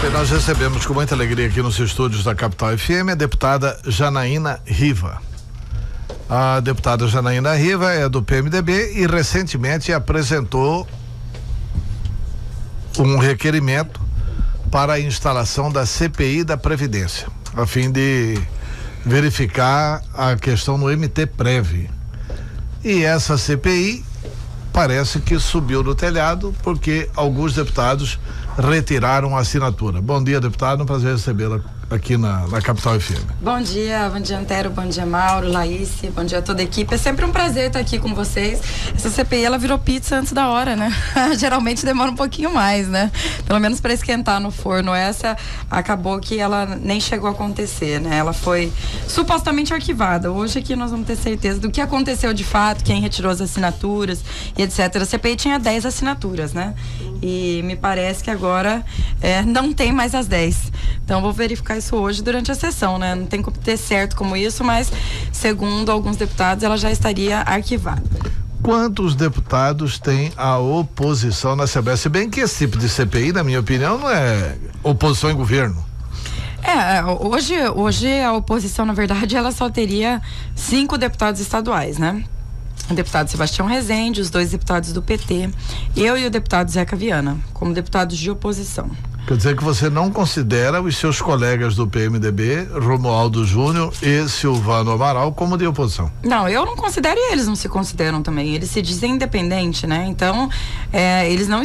Bem, nós recebemos com muita alegria aqui nos estúdios da Capital FM a deputada Janaína Riva. A deputada Janaína Riva é do PMDB e recentemente apresentou um requerimento para a instalação da CPI da Previdência, a fim de verificar a questão no MT-Prev. E essa CPI parece que subiu do telhado porque alguns deputados retiraram a assinatura. Bom dia, deputado, um prazer recebê-la aqui na Capital FM. Bom dia Antero, bom dia Mauro, Laís, bom dia a toda a equipe. É sempre um prazer estar aqui com vocês. Essa CPI, ela virou pizza antes da hora, né? Geralmente demora um pouquinho mais, né? Pelo menos para esquentar no forno. Essa acabou que ela nem chegou a acontecer, né? Ela foi supostamente arquivada. Hoje aqui nós vamos ter certeza do que aconteceu de fato, quem retirou as assinaturas e etc. A CPI tinha 10 assinaturas, né? E me parece que agora não tem mais as 10. Então vou verificar isso hoje durante a sessão, né? Não tem como ter certo como isso, mas segundo alguns deputados ela já estaria arquivada. Quantos deputados tem a oposição na Assembleia? Se bem que esse tipo de CPI, na minha opinião, não é oposição em governo. Hoje a oposição, na verdade, ela só teria 5 deputados estaduais, né? O deputado Sebastião Rezende, os 2 deputados do PT, eu e o deputado Zeca Viana, como deputados de oposição. Quer dizer que você não considera os seus colegas do PMDB, Romualdo Júnior e Silvano Amaral, como de oposição? Não, eu não considero e eles não se consideram também. Eles se dizem independentes, né? Então, eles não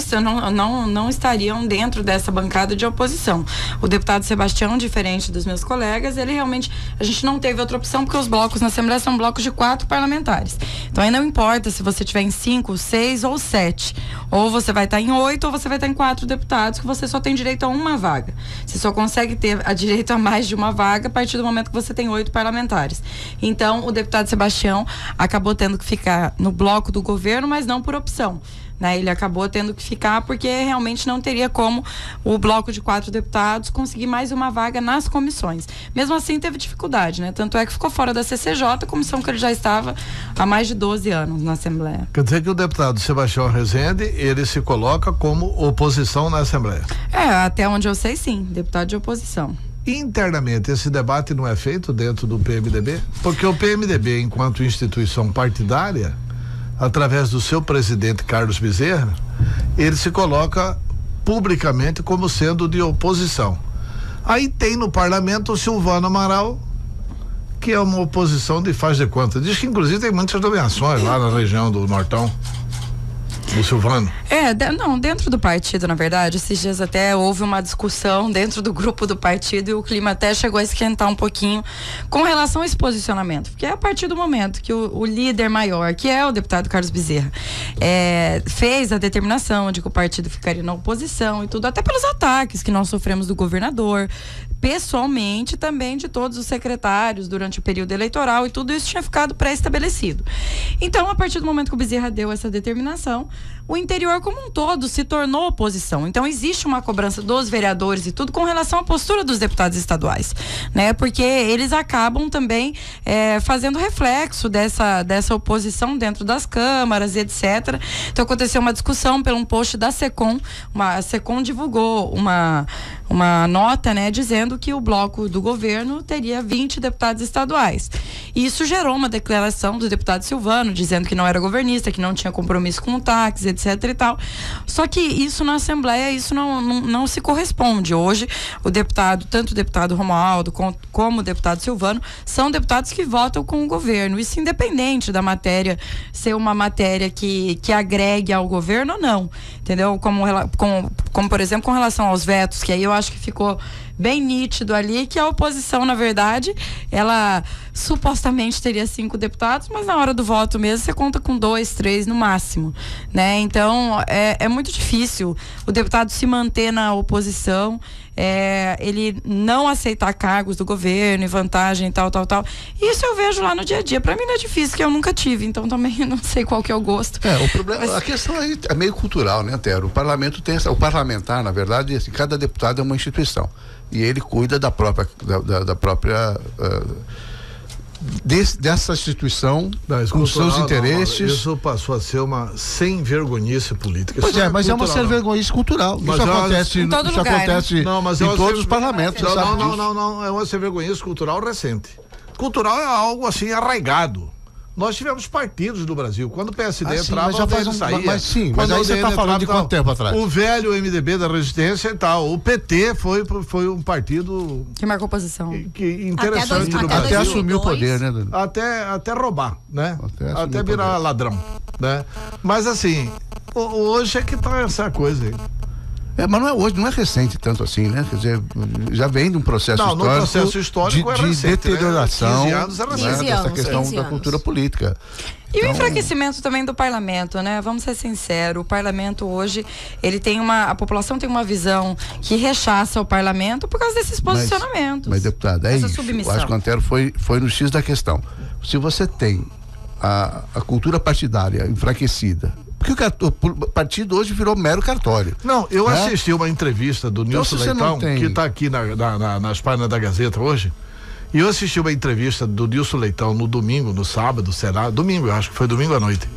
estariam dentro dessa bancada de oposição. O deputado Sebastião, diferente dos meus colegas, ele realmente, a gente não teve outra opção porque os blocos na Assembleia são blocos de 4 parlamentares. Então, aí não importa se você tiver em 5, 6 ou 7. Ou você vai estar em 8 ou você vai estar em 4 deputados, que você só tem direito a uma vaga. Você só consegue ter direito a mais de uma vaga a partir do momento que você tem 8 parlamentares. Então, o deputado Sebastião acabou tendo que ficar no bloco do governo, mas não por opção, né? Ele acabou tendo que ficar porque realmente não teria como o bloco de 4 deputados conseguir mais uma vaga nas comissões. Mesmo assim, teve dificuldade, né? Tanto é que ficou fora da CCJ, comissão que ele já estava há mais de 12 anos na Assembleia. Quer dizer que o deputado Sebastião Rezende, ele se coloca como oposição na Assembleia? Até onde eu sei, sim, deputado de oposição. Internamente, esse debate não é feito dentro do PMDB? Porque o PMDB, enquanto instituição partidária, através do seu presidente Carlos Bezerra, ele se coloca publicamente como sendo de oposição. Aí tem no parlamento o Silvano Amaral, que é uma oposição de faz de conta. Diz que inclusive tem muitas nomeações lá na região do Nortão. O Silvano. Dentro do partido, na verdade, esses dias até houve uma discussão dentro do grupo do partido e o clima até chegou a esquentar um pouquinho com relação a esse posicionamento, porque é a partir do momento que o líder maior, que é o deputado Carlos Bezerra, fez a determinação de que o partido ficaria na oposição e tudo, até pelos ataques que nós sofremos do governador, pessoalmente também de todos os secretários durante o período eleitoral, e tudo isso tinha ficado pré-estabelecido. Então, a partir do momento que o Bezerra deu essa determinação, o interior como um todo se tornou oposição. Então, existe uma cobrança dos vereadores e tudo com relação à postura dos deputados estaduais, né? Porque eles acabam também fazendo reflexo dessa oposição dentro das câmaras e etc. Então, aconteceu uma discussão pelo um post da SECOM. A SECOM divulgou uma nota, né, dizendo que o bloco do governo teria 20 deputados estaduais. E isso gerou uma declaração do deputado Silvano, dizendo que não era governista, que não tinha compromisso com o táxi, etc e tal. Só que isso na Assembleia, isso não se corresponde. Hoje, tanto o deputado Romualdo como o deputado Silvano são deputados que votam com o governo. Isso independente da matéria ser uma matéria que agregue ao governo ou não. Entendeu? Como, por exemplo, com relação aos vetos, que aí eu acho que ficou bem nítido ali que a oposição, na verdade, ela supostamente teria 5 deputados, mas na hora do voto mesmo você conta com 2, 3 no máximo, né? Então é muito difícil o deputado se manter na oposição, ele não aceitar cargos do governo e vantagem tal. Isso eu vejo lá no dia a dia. Pra mim não é difícil, que eu nunca tive, então também não sei qual que é o gosto. O problema, a questão aí é meio cultural, né, Tero? O parlamento o parlamentar, na verdade, assim, cada deputado é uma instituição e ele cuida da própria dessa instituição, com seus interesses. Não, isso passou a ser uma sem vergonhice política. Pois é, mas é uma sem vergonhice cultural. Mas isso acontece em todo lugar, acontece em todos os parlamentos. Não, é uma sem vergonhice cultural recente. Cultural é algo assim arraigado. Nós tivemos partidos no Brasil. Quando o PSD entrava, o DN saía. Mas aí você está falando de quanto tempo atrás? O velho MDB da Resistência e tal. O PT foi um partido que marcou posição. Que interessante no Brasil. Até assumir o poder, né? Até roubar, né? Até virar ladrão, né? Mas assim, hoje é que tá essa coisa aí. Mas não é hoje, não é recente tanto assim, né? Quer dizer, já vem de um processo histórico. No processo histórico de recente, deterioração, né? 15 anos é recente, dessa questão da cultura política. E o enfraquecimento também do parlamento, né? Vamos ser sinceros, o parlamento hoje, a população tem uma visão que rechaça o parlamento por causa desses posicionamentos. Mas deputada, é isso. Submissão. Eu acho que o Antero foi no X da questão. Se você tem a cultura partidária enfraquecida, porque o partido hoje virou mero cartório. Não, eu assisti uma entrevista do Nilson Leitão, que está aqui nas páginas da Gazeta hoje, e eu assisti uma entrevista do Nilson Leitão no domingo, no sábado, domingo, eu acho que foi domingo à noite.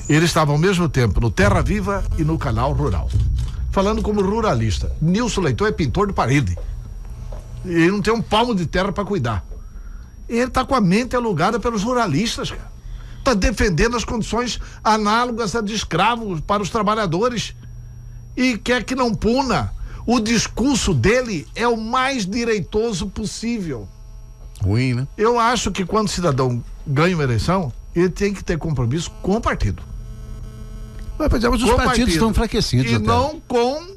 Ele estava ao mesmo tempo no Terra Viva e no Canal Rural, falando como ruralista. Nilson Leitão é pintor de parede. Ele não tem um palmo de terra para cuidar. Ele está com a mente alugada pelos ruralistas, cara. Está defendendo as condições análogas a de escravos para os trabalhadores e quer que não puna. O discurso dele é o mais direitoso possível. Ruim, né? Eu acho que quando o cidadão ganha uma eleição, ele tem que ter compromisso com o partido. Mas os partidos estão enfraquecidos. E não com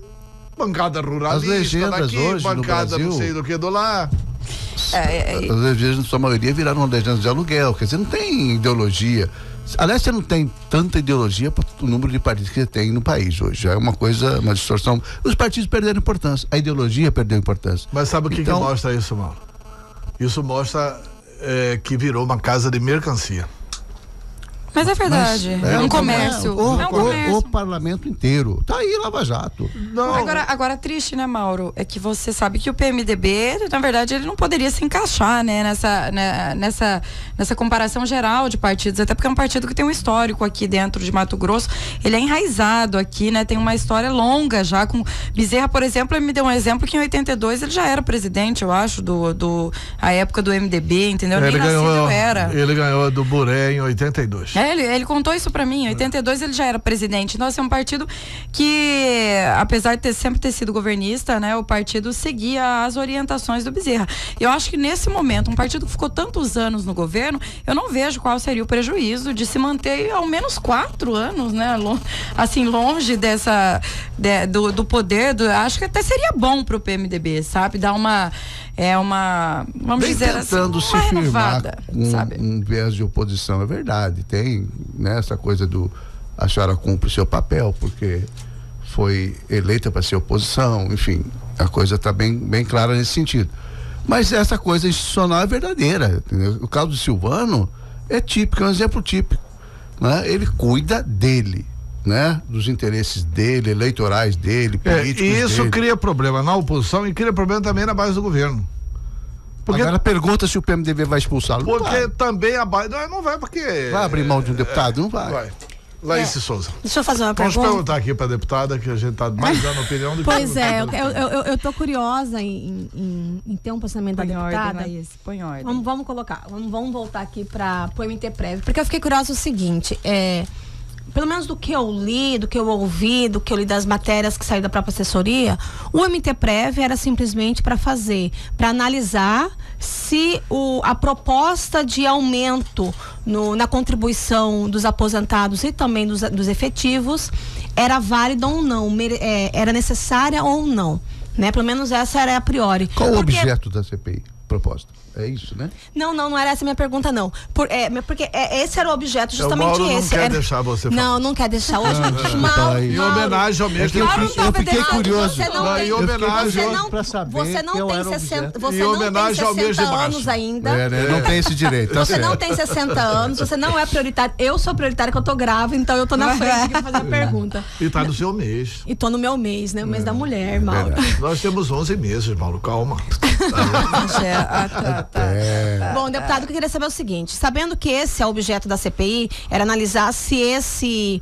bancada ruralista, as legendas daqui, hoje bancada no Brasil, não sei do que do lá. As legendas, na sua maioria, viraram legendas de aluguel. Quer dizer, não tem ideologia. Aliás, você não tem tanta ideologia para o número de partidos que você tem no país hoje. Já é uma distorção. Os partidos perderam importância. A ideologia perdeu importância. Mas sabe o que mostra isso, Mauro? Isso mostra que virou uma casa de mercancia. Mas é verdade, é um comércio. O parlamento inteiro. Tá aí, Lava Jato. Não. Agora triste, né, Mauro? É que você sabe que o PMDB, na verdade, ele não poderia se encaixar, né, nessa comparação geral de partidos, até porque é um partido que tem um histórico aqui dentro de Mato Grosso. Ele é enraizado aqui, né? Tem uma história longa já com Bezerra, por exemplo. Ele me deu um exemplo que em 82 ele já era presidente, eu acho, a época do MDB, entendeu? Nem nascido era. Ele ganhou do Buré em 82. Ele contou isso pra mim, em 82 ele já era presidente. Então, assim, é um partido que, apesar de sempre ter sido governista, né, o partido seguia as orientações do Bezerra. Eu acho que nesse momento, um partido que ficou tantos anos no governo, eu não vejo qual seria o prejuízo de se manter ao menos 4 anos, né, assim, longe do poder, acho que até seria bom pro PMDB, sabe? Dar vamos dizer assim, tentando se firmar um viés de oposição, é verdade, tem, né, essa coisa do a senhora cumpre o seu papel porque foi eleita para ser oposição, enfim, a coisa está bem clara nesse sentido, mas essa coisa institucional é verdadeira, entendeu? O caso do Silvano é típico, é um exemplo típico, né? Ele cuida dele, né? Dos interesses dele, eleitorais dele, políticos e isso dele. Cria problema na oposição e cria problema também na base do governo. Porque agora pergunta se o PMDB vai expulsá-lo. Porque também a base não vai, porque vai abrir mão de um deputado? Não vai. Laíse Souza. Deixa eu fazer uma pergunta. Vamos perguntar aqui para a deputada, que a gente está mais dando opinião do que... Pois é, eu tô curiosa em ter um posicionamento da deputada. Põe ordem. Vamos colocar, vamos voltar aqui para o MTPrev, porque eu fiquei curiosa o seguinte, pelo menos do que eu li, do que eu ouvi, do que eu li das matérias que saíram da própria assessoria, o MTPrev era simplesmente para analisar se a proposta de aumento na contribuição dos aposentados e também dos efetivos era válida ou não, era necessária ou não, né? Pelo menos essa era a priori. Qual o objeto da CPI? Proposta. É isso, né? Não era essa a minha pergunta, não. Porque esse era o objeto, justamente Mauro esse. Não quer deixar você falar. Não quer deixar. Hoje, em homenagem ao mesmo. Eu fiquei curioso. Em homenagem para saber você não tem 60, você não tem 60 anos ainda. Não tem esse direito. Você não tem 60 anos, você não é prioritário. Eu sou prioritária, que eu tô grávida, então eu tô na frente aqui pra fazer a pergunta. E tá no seu mês. E tô no meu mês, né? O mês da mulher, Mauro. Nós temos 11 meses, Mauro, calma. Bom, deputado, o que eu queria saber é o seguinte, sabendo que esse é o objeto da CPI, era analisar se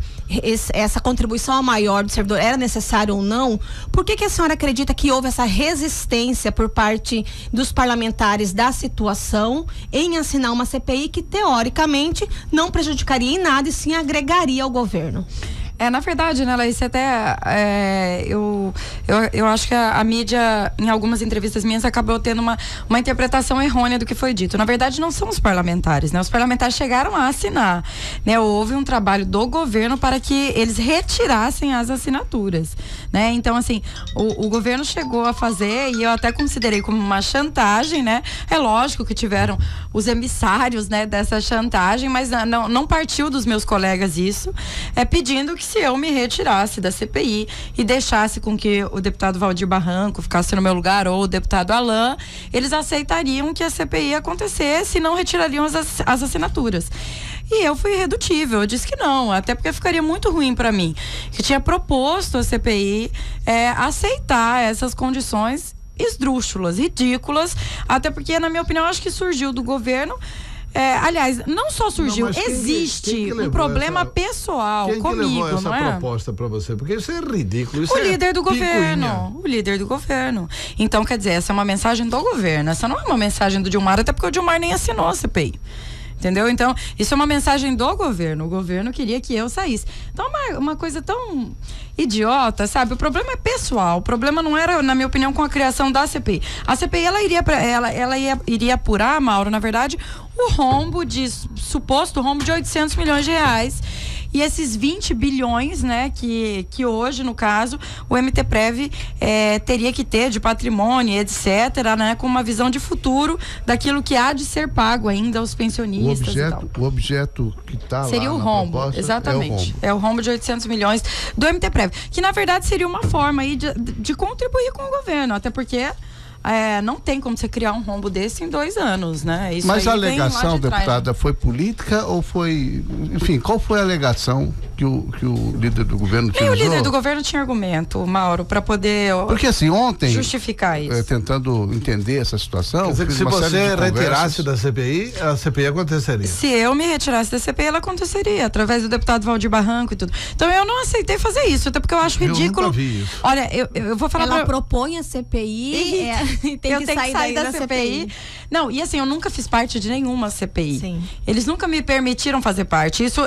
essa contribuição maior do servidor era necessária ou não, por que a senhora acredita que houve essa resistência por parte dos parlamentares da situação em assinar uma CPI que, teoricamente, não prejudicaria em nada e sim agregaria ao governo? Na verdade, né, Laís, até eu acho que a mídia, em algumas entrevistas minhas, acabou tendo uma interpretação errônea do que foi dito. Na verdade, não são os parlamentares, né? Os parlamentares chegaram a assinar, né? Houve um trabalho do governo para que eles retirassem as assinaturas, né? Então, assim, o governo chegou a fazer, e eu até considerei como uma chantagem, né? É lógico que tiveram os emissários, né, dessa chantagem, mas não partiu dos meus colegas isso, pedindo que se eu me retirasse da CPI e deixasse com que o deputado Valdir Barranco ficasse no meu lugar, ou o deputado Alain, eles aceitariam que a CPI acontecesse e não retirariam as assinaturas. E eu fui irredutível, eu disse que não, até porque ficaria muito ruim para mim, que tinha proposto a CPI aceitar essas condições esdrúxulas, ridículas, até porque, na minha opinião, acho que surgiu do governo. Aliás, não só surgiu, existe um problema pessoal comigo, quem levou essa não é? proposta para você? Porque isso é ridículo. Isso o líder do governo. O líder do governo. Então, quer dizer, essa é uma mensagem do governo. Essa não é uma mensagem do Dilmar, até porque o Dilmar nem assinou a CPI. Entendeu? Então, isso é uma mensagem do governo. O governo queria que eu saísse. Então, uma coisa tão idiota, sabe? O problema é pessoal. O problema não era, na minha opinião, com a criação da CPI. A CPI, ela iria apurar, Mauro, na verdade, o suposto rombo de 800 milhões de reais. E esses 20 bilhões, né, que hoje, no caso, o MTPrev teria que ter de patrimônio, etc., né, com uma visão de futuro daquilo que há de ser pago ainda aos pensionistas e tal. O objeto que está lá seria o rombo, exatamente. É o rombo de 800 milhões do MTPrev, que na verdade seria uma forma aí de contribuir com o governo, até porque não tem como você criar um rombo desse em 2 anos, né? Isso. Mas a alegação, deputada, foi política ou foi... Enfim, qual foi a alegação que o líder do governo utilizou? O líder do governo tinha argumento, Mauro, para poder... Porque assim, ontem... Justificar isso. Tentando entender essa situação... Quer dizer que se você retirasse da CPI, a CPI aconteceria? Se eu me retirasse da CPI, ela aconteceria, através do deputado Valdir Barranco e tudo. Então eu não aceitei fazer isso, até porque eu acho ridículo. Eu nunca vi isso. Olha, eu vou falar... Ela propõe a CPI... eu tenho que sair da CPI. Não, e assim, eu nunca fiz parte de nenhuma CPI. Sim. Eles nunca me permitiram fazer parte. Isso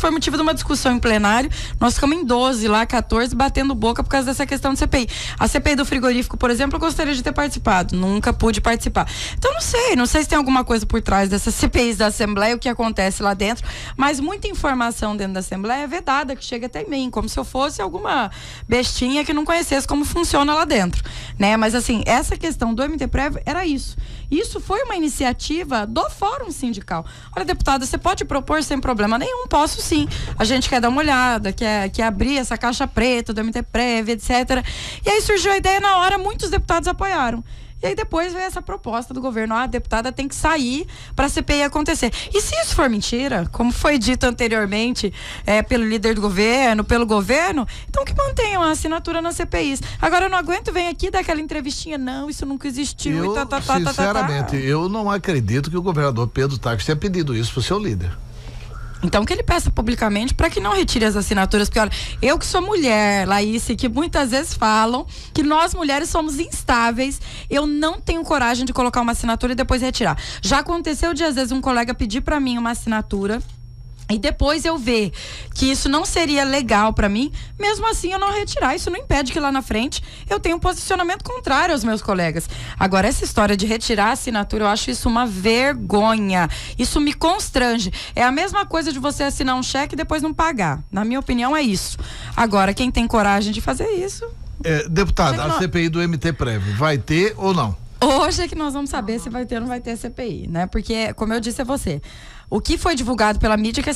foi motivo de uma discussão em plenário. Nós ficamos em 12 lá, 14, batendo boca por causa dessa questão de CPI. A CPI do frigorífico, por exemplo, eu gostaria de ter participado. Nunca pude participar. Então, não sei se tem alguma coisa por trás dessas CPIs da Assembleia, o que acontece lá dentro, mas muita informação dentro da Assembleia é vedada, que chega até mim, como se eu fosse alguma bestinha que não conhecesse como funciona lá dentro, né? Mas assim, essa questão do MTPrev era isso. Isso foi uma iniciativa do Fórum Sindical. Olha, deputada, você pode propor sem problema nenhum? Posso sim. A gente quer dar uma olhada, quer abrir essa caixa preta do MTPrev, etc. E aí surgiu a ideia na hora, muitos deputados apoiaram. E aí depois veio essa proposta do governo, a deputada tem que sair para a CPI acontecer. E se isso for mentira, como foi dito anteriormente pelo líder do governo, pelo governo, então que mantenham a assinatura nas CPIs. Agora eu não aguento, vem aqui dar aquela entrevistinha, não, isso nunca existiu. Sinceramente, eu não acredito que o governador Pedro Taques tenha pedido isso para o seu líder. Então que ele peça publicamente para que não retire as assinaturas, porque olha, eu que sou mulher, Laís, que muitas vezes falam que nós mulheres somos instáveis, eu não tenho coragem de colocar uma assinatura e depois retirar. Já aconteceu de às vezes um colega pedir para mim uma assinatura e depois eu ver que isso não seria legal para mim, mesmo assim eu não retirar. Isso não impede que lá na frente eu tenha um posicionamento contrário aos meus colegas. Agora, essa história de retirar a assinatura, eu acho isso uma vergonha. Isso me constrange. É a mesma coisa de você assinar um cheque e depois não pagar. Na minha opinião, é isso. Agora, quem tem coragem de fazer isso... Deputada, a CPI do MTPrev vai ter ou não? Hoje é que nós vamos saber se vai ter ou não vai ter CPI, né? Porque, como eu disse a você, o que foi divulgado pela mídia é que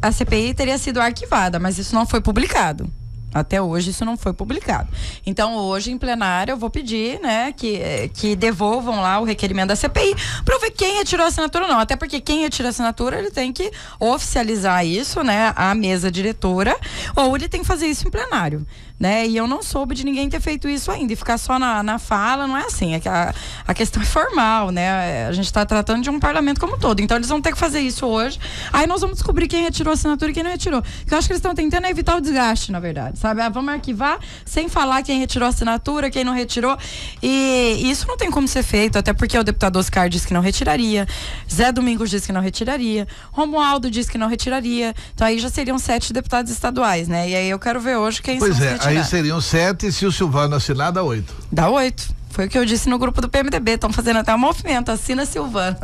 a CPI teria sido arquivada, mas isso não foi publicado. Até hoje isso não foi publicado. Então hoje em plenário eu vou pedir, né, que devolvam lá o requerimento da CPI para ver quem retirou a assinatura ou não. Até porque quem retira a assinatura, ele tem que oficializar isso, né, à mesa diretora, ou ele tem que fazer isso em plenário, né? E eu não soube de ninguém ter feito isso ainda. E ficar só na fala não é assim. É que a questão é formal, né? A gente está tratando de um parlamento como um todo. Então eles vão ter que fazer isso hoje. Aí nós vamos descobrir quem retirou a assinatura e quem não retirou. Eu acho que eles estão tentando evitar o desgaste, na verdade, sabe? Vamos arquivar sem falar quem retirou a assinatura, quem não retirou. E isso não tem como ser feito, até porque o deputado Oscar disse que não retiraria, Zé Domingos disse que não retiraria, Romualdo disse que não retiraria. Então aí já seriam 7 deputados estaduais, né? E aí eu quero ver hoje quem são os retirados. Aí seriam 7, se o Silvano assinar, dá 8. Dá 8. Foi o que eu disse no grupo do PMDB. Estão fazendo até um movimento. Assina Silvano.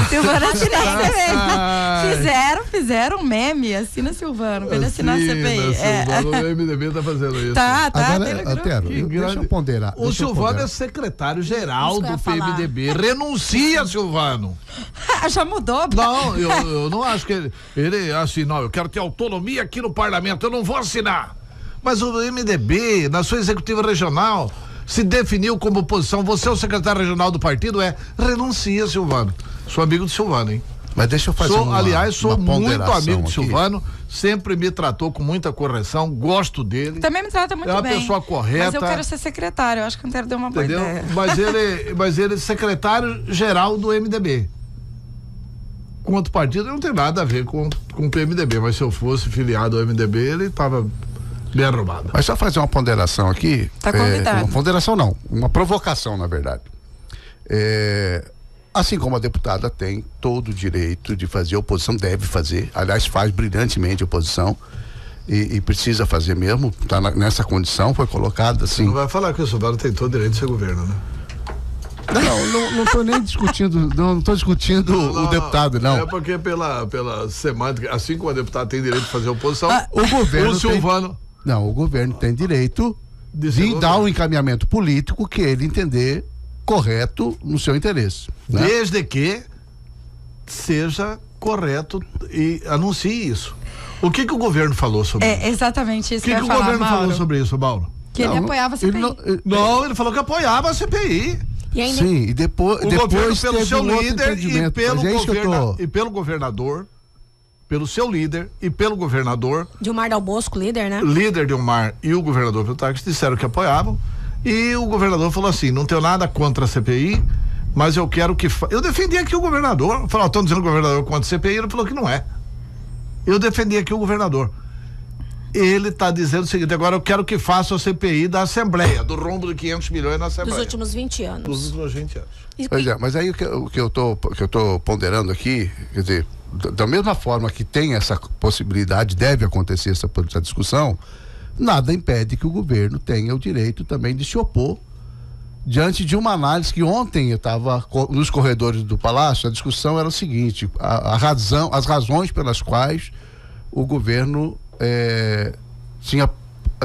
Silvano assina CPI. Fizeram um meme. Assina Silvano. Pra ele assinar a CPI. Silvano, o PMDB tá fazendo isso. Tá. Agora, Antero, deixa eu ponderar. O Silvano é secretário-geral do PMDB. Renuncia, Silvano. Já mudou? Não, eu não acho que ele assim, não, eu quero ter autonomia aqui no parlamento, eu não vou assinar. Mas o MDB, na sua executiva regional, se definiu como oposição. Você é o secretário regional do partido, renuncia, Silvano. Sou amigo do Silvano, hein? Mas deixa eu fazer sou muito amigo do aqui. Silvano, sempre me tratou com muita correção, gosto dele. Também me trata muito bem. É uma pessoa correta. Mas eu quero ser secretário, eu acho que o Antero deu uma boa ideia. Mas ele é secretário-geral do MDB. Com outro partido não tem nada a ver com o PMDB, mas se eu fosse filiado ao MDB, ele estava bem arrumado. Mas só fazer uma ponderação aqui. Tá convidado. Uma ponderação não, uma provocação, na verdade. Assim como a deputada tem todo o direito de fazer oposição, deve fazer, aliás, faz brilhantemente oposição e precisa fazer mesmo, está nessa condição, foi colocada assim. Não vai falar que o Silvano tem todo o direito de ser governo, né? Não estou nem discutindo, não estou discutindo o deputado, não. É porque pela semântica, assim como a deputada tem direito de fazer oposição, o governo o Silvano... o governo tem direito de dar um encaminhamento político que ele entender correto no seu interesse. Né? Desde que seja correto e anuncie isso. O que o governo falou sobre isso? É exatamente isso que eu ia falar, o governo Mauro. falou sobre isso, Mauro? Que ele apoiava a CPI. Ele falou que apoiava a CPI. E ainda... Sim, e depois governo pelo seu líder e pelo governador, pelo seu líder e pelo governador. Dilmar Dal Bosco, líder, né? Líder Dilmar e o governador Plutarco disseram que apoiavam. E o governador falou assim: não tenho nada contra a CPI, mas eu quero que. Eu defendi aqui o governador. Falou, estão dizendo que o governador contra a CPI. Ele falou que não é. Eu defendi aqui o governador. Ele está dizendo o seguinte: agora eu quero que faça a CPI da Assembleia, do rombo de 500 milhões na Assembleia. Dos últimos 20 anos. Dos últimos 20 anos. Pois é, mas aí o que eu tô ponderando aqui, quer dizer, da mesma forma que tem essa possibilidade, deve acontecer essa discussão, nada impede que o governo tenha o direito também de se opor diante de uma análise que ontem eu estava nos corredores do Palácio. A discussão era o seguinte: as razões pelas quais o governo tinha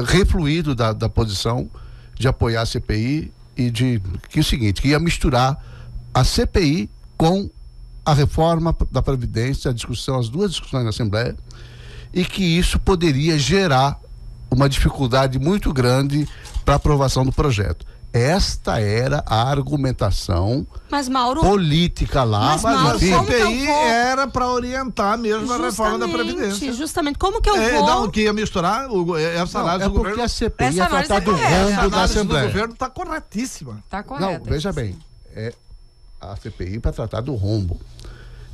refluído da posição de apoiar a CPI e que o seguinte, que ia misturar a CPI com a reforma da Previdência, as duas discussões na Assembleia, e que isso poderia gerar uma dificuldade muito grande para a aprovação do projeto. Esta era a argumentação política lá. Mas a CPI era para orientar mesmo a reforma da Previdência. Justamente, como que eu vou... Não, que ia misturar essa análise do governo. Porque a CPI ia tratar do rombo da Assembleia. O governo está corretíssima. Está correto. Não, veja bem, a CPI para tratar do rombo.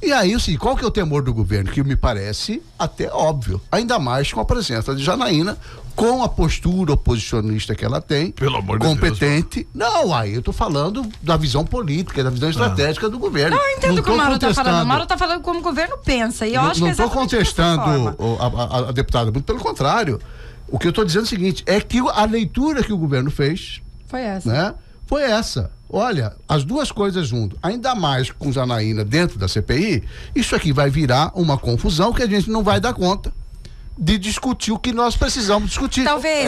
E aí, assim, qual que é o temor do governo? Que me parece até óbvio, ainda mais com a presença de Janaína, com a postura oposicionista que ela tem, pelo amor de competente. Deus. Não, aí eu tô falando da visão política, da visão estratégica do governo. Não, eu entendo o que o Mauro tá falando. O Mauro tá falando como o governo pensa. E eu acho que não estou contestando a deputada, muito pelo contrário. O que eu estou dizendo é o seguinte: é que a leitura que o governo fez foi essa. Né? Foi essa. Olha, as duas coisas juntas, ainda mais com Janaína dentro da CPI, isso aqui vai virar uma confusão que a gente não vai dar conta de discutir o que nós precisamos discutir. Talvez,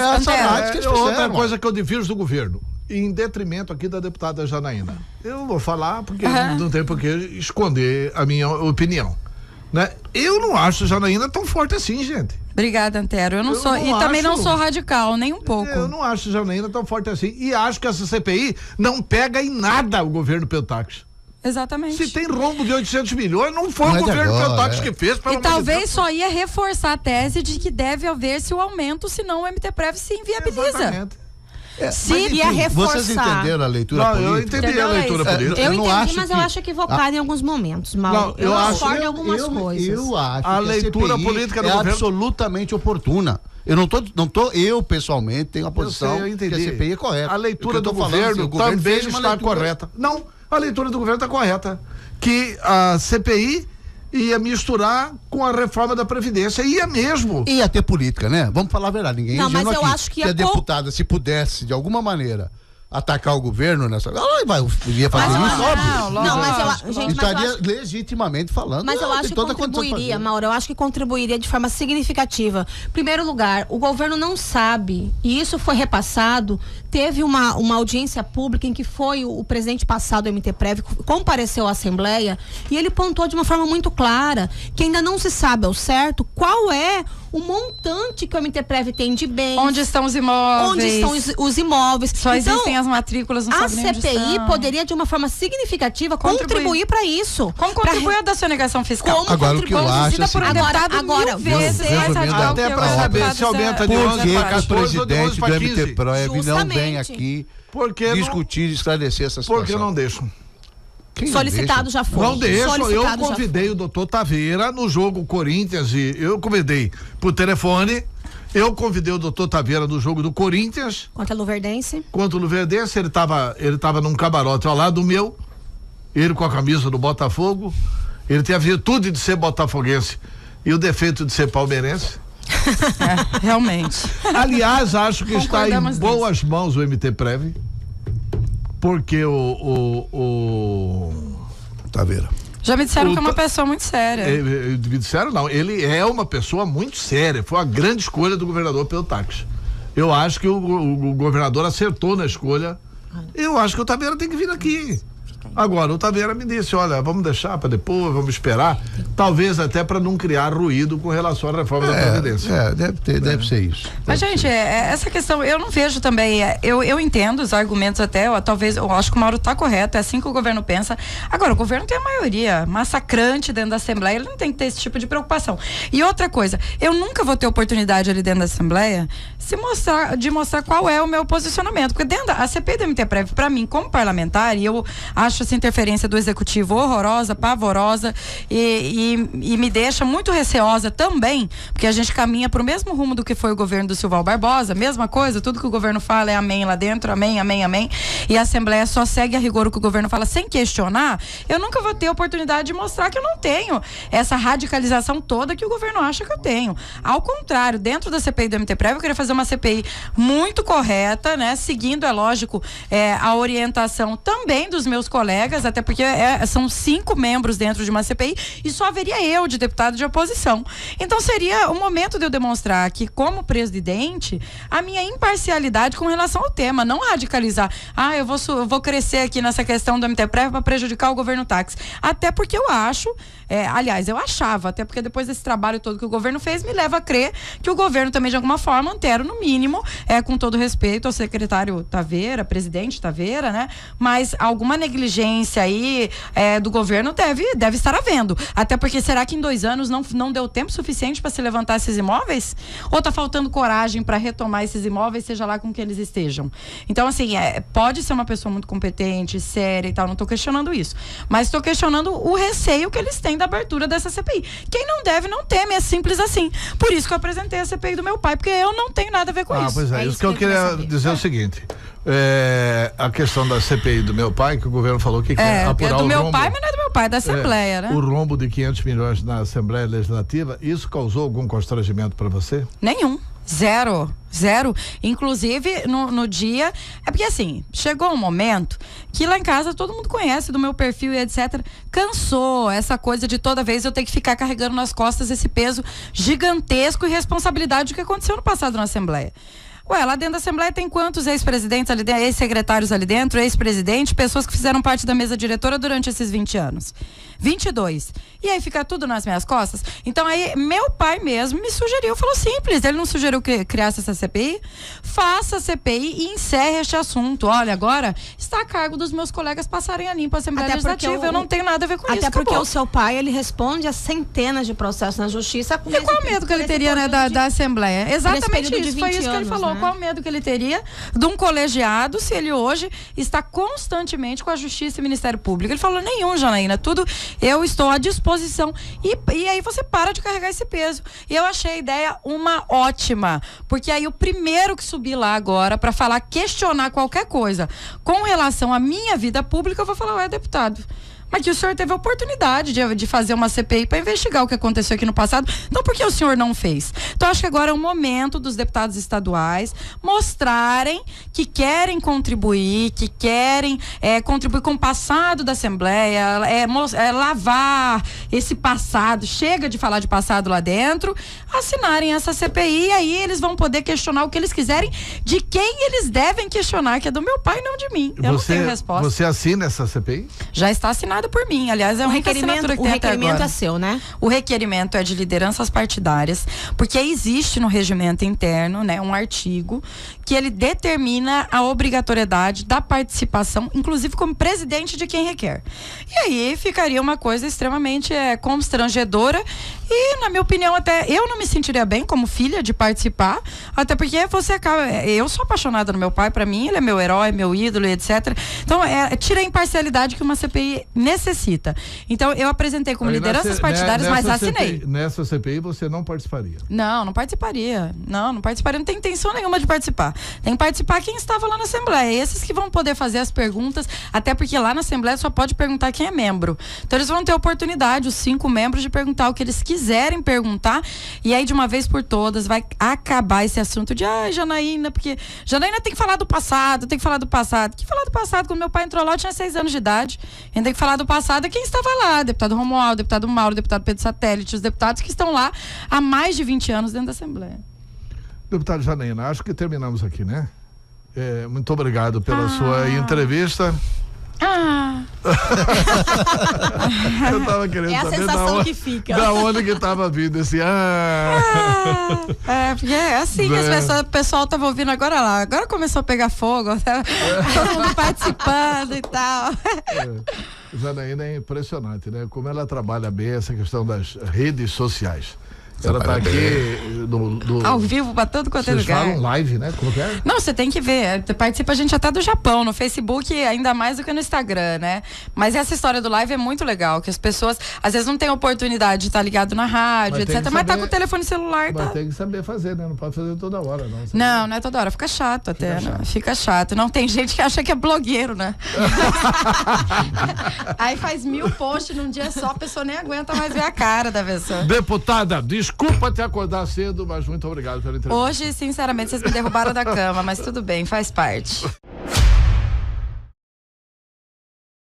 outra coisa que eu divirjo do governo, em detrimento aqui da deputada Janaína. Eu vou falar porque não tem por que esconder a minha opinião. Né? Eu não acho Janaína tão forte assim, gente. Obrigada, Antero. Eu não sou, e também não sou radical, nem um pouco. Eu não acho Janaína tão forte assim. E acho que essa CPI não pega em nada o governo Peltax. Exatamente. Se tem rombo de 800 milhões, não foi o governo Peltax que fez. E talvez só ia reforçar a tese de que deve haver-se o aumento, senão o MTPrev se inviabiliza. Exatamente. Se ia reforçar. Vocês entenderam a leitura política? Eu entendi a leitura política. Eu entendi, mas eu acho equivocado em algumos momentos, Mauro. Eu discordo em algumas coisas. Eu acho a que leitura CPI política do é governo absolutamente oportuna. Eu pessoalmente tenho a posição que a CPI é correta. A leitura do governo também está correta. Não, a leitura do governo está correta. Que a CPI ia misturar com a reforma da Previdência. Ia mesmo. Ia ter política, né? Vamos falar a verdade. Ninguém mas eu aqui. acho que a deputada, se pudesse, de alguma maneira, atacar o governo nessa. Ela ia fazer isso, óbvio. Não, mas eu, gente, estaria legitimamente falando. Mas eu acho que contribuiria, Mauro, eu acho que contribuiria de forma significativa. Primeiro lugar, o governo não sabe, e isso foi repassado, teve uma audiência pública em que foi o presidente passado do MTPrev, compareceu à Assembleia, e ele pontuou de uma forma muito clara que ainda não se sabe ao certo qual é o montante que o MTPrev tem de bens. Onde estão os imóveis? Onde estão os imóveis? Só existem as matrículas, não sabe nem onde estão. A CPI poderia, de uma forma significativa, contribuir para isso. Como contribuir a da sonegação fiscal? Agora, o que eu acho por um deputado mil vezes mais radical até para saber se aumenta de 11 para 14 o presidente do 15. MTPrev não vem aqui discutir, esclarecer essas coisas. Por que não deixam? Solicitado já foi. Não deixa, eu convidei o doutor Taveira no jogo Corinthians eu convidei por telefone, eu convidei o doutor Taveira no jogo do Corinthians. Contra o Luverdense. Ele tava num camarote ao lado meu, ele com a camisa do Botafogo, ele tem a virtude de ser botafoguense e o defeito de ser palmeirense. Realmente. Aliás, acho que está em boas mãos o MTPrev. Porque o Taveira. Já me disseram que é uma pessoa muito séria. Me disseram não, ele é uma pessoa muito séria, foi uma grande escolha do governador Peltax. Eu acho que o governador acertou na escolha. Eu acho que o Taveira tem que vir aqui. Agora, o Taveira me disse, olha, vamos deixar para depois, vamos esperar, talvez até para não criar ruído com relação à reforma da Previdência. Deve ser isso. Mas, gente, essa questão, eu não vejo também, eu entendo os argumentos até, talvez, eu acho que o Mauro está correto, é assim que o governo pensa. Agora, o governo tem a maioria massacrante dentro da Assembleia, ele não tem que ter esse tipo de preocupação. E outra coisa, eu nunca vou ter oportunidade ali dentro da Assembleia de mostrar qual é o meu posicionamento, porque dentro da CPI do MTPrev, para mim, como parlamentar, e eu acho essa interferência do executivo horrorosa, pavorosa e me deixa muito receosa também, porque a gente caminha para o mesmo rumo do que foi o governo do Silval Barbosa, mesma coisa, tudo que o governo fala é amém lá dentro, amém, amém, amém, e a Assembleia só segue a rigor o que o governo fala sem questionar. Eu nunca vou ter a oportunidade de mostrar que eu não tenho essa radicalização toda que o governo acha que eu tenho. Ao contrário, dentro da CPI do MTPrev, eu queria fazer uma CPI muito correta, né, seguindo, é lógico, a orientação também dos meus colegas, até porque são 5 membros dentro de uma CPI e só haveria eu de deputado de oposição. Então seria o momento de eu demonstrar que, como presidente, a minha imparcialidade com relação ao tema, não radicalizar. Eu vou crescer aqui nessa questão do MTPrev para prejudicar o governo táxi. Até porque eu acho, aliás, eu achava, até porque depois desse trabalho todo que o governo fez, me leva a crer que o governo também, de alguma forma, Antero, no mínimo, com todo respeito ao secretário Taveira, presidente Taveira, né? Mas alguma negligência aí do governo deve estar havendo. Até porque será que em 2 anos não deu tempo suficiente para se levantar esses imóveis? Ou tá faltando coragem para retomar esses imóveis, seja lá com que eles estejam? Então, assim, pode ser uma pessoa muito competente, séria e tal, não tô questionando isso. Mas estou questionando o receio que eles têm da abertura dessa CPI. Quem não deve, não teme, é simples assim. Por isso que eu apresentei a CPI do meu pai, porque eu não tenho nada a ver com isso. Pois isso que eu queria dizer o seguinte. A questão da CPI do meu pai, que o governo falou que quer apurar o rombo. É do meu pai, mas não é do meu pai, é da Assembleia, né? O rombo de 500 milhões na Assembleia Legislativa, isso causou algum constrangimento para você? Nenhum. Zero. Inclusive, no dia... É porque, assim, chegou um momento que lá em casa todo mundo conhece do meu perfil e etc. Cansou essa coisa de toda vez eu ter que ficar carregando nas costas esse peso gigantesco e responsabilidade do que aconteceu no passado na Assembleia. Ué, lá dentro da Assembleia tem quantos ex-presidentes ali dentro, ex-secretários ali dentro, ex-presidente, pessoas que fizeram parte da mesa diretora durante esses 20 anos. 22. E aí fica tudo nas minhas costas? Então aí, meu pai mesmo me sugeriu, falou simples, ele não sugeriu que criasse essa CPI? Faça a CPI e encerre este assunto. Olha, agora está a cargo dos meus colegas passarem a limpo a Assembleia Legislativa, eu não tenho nada a ver com isso. Até porque o seu pai, ele responde a centenas de processos na justiça. E qual o medo que ele teria, né, da Assembleia? Exatamente isso, foi isso que ele falou. Né? Qual o medo que ele teria de um colegiado se ele hoje está constantemente com a Justiça e o Ministério Público? Ele falou, nenhum, Janaína, tudo eu estou à disposição. E aí você para de carregar esse peso. E eu achei a ideia uma ótima, porque aí o primeiro que subir lá agora para falar, questionar qualquer coisa com relação à minha vida pública, eu vou falar, ué, deputado, mas que o senhor teve a oportunidade de fazer uma CPI para investigar o que aconteceu aqui no passado. Então, por que o senhor não fez? Então, acho que agora é o momento dos deputados estaduais mostrarem que querem contribuir, que querem contribuir com o passado da Assembleia, lavar esse passado, chega de falar de passado lá dentro, assinarem essa CPI, e aí eles vão poder questionar o que eles quiserem de quem eles devem questionar, que é do meu pai, não de mim. Eu não tenho resposta. Você assina essa CPI? Já está assinado por mim, aliás, é um requerimento. O requerimento é seu, né? O requerimento é de lideranças partidárias, porque existe no regimento interno, né, um artigo que ele determina a obrigatoriedade da participação, inclusive como presidente de quem requer. E aí ficaria uma coisa extremamente constrangedora e, na minha opinião, até eu não me sentiria bem como filha de participar, até porque você acaba, eu sou apaixonada no meu pai, para mim ele é meu herói, meu ídolo, etc. Então, tira a imparcialidade que uma CPI necessita. Então, eu apresentei como lideranças partidárias, mas assinei. Nessa CPI você não participaria? Não participaria. Não participaria. Não tem intenção nenhuma de participar. Tem que participar quem estava lá na Assembleia. Esses que vão poder fazer as perguntas, até porque lá na Assembleia só pode perguntar quem é membro. Então, eles vão ter a oportunidade, os 5 membros, de perguntar o que eles quiserem perguntar, e aí, de uma vez por todas, vai acabar esse assunto de, Janaína, porque Janaína tem que falar do passado, tem que falar do passado. Que falar do passado? Quando meu pai entrou lá, eu tinha 6 anos de idade. A gente tem que falar do passado quem estava lá, deputado Romualdo, deputado Mauro, deputado Pedro Satélite, os deputados que estão lá há mais de 20 anos dentro da Assembleia. Deputado Janaína, acho que terminamos aqui, né? Muito obrigado pela sua entrevista. Eu tava querendo saber a sensação que fica. Da onde que tava vindo esse porque é assim que o pessoal tava ouvindo agora lá. Agora começou a pegar fogo, todo mundo participando e tal. Janaína é impressionante, né? Como ela trabalha bem essa questão das redes sociais. Ela tá aqui ao vivo pra todo quanto é lugar. Vocês falam live, né? Como que é? Não, você tem que ver. Participa a gente até do Japão, no Facebook, ainda mais do que no Instagram, né? Mas essa história do live é muito legal, que as pessoas às vezes não têm oportunidade de estar ligado na rádio, etc. Mas tá com o telefone celular, mas tem que saber fazer, né? Não pode fazer toda hora, não. Não é toda hora. Fica chato até, né? Fica chato. Não, tem gente que acha que é blogueiro, né? Aí faz 1000 posts num dia só, a pessoa nem aguenta mais ver a cara da pessoa. Deputada, desculpa te acordar cedo, mas muito obrigado pela entrevista. Hoje, sinceramente, vocês me derrubaram da cama, mas tudo bem, faz parte.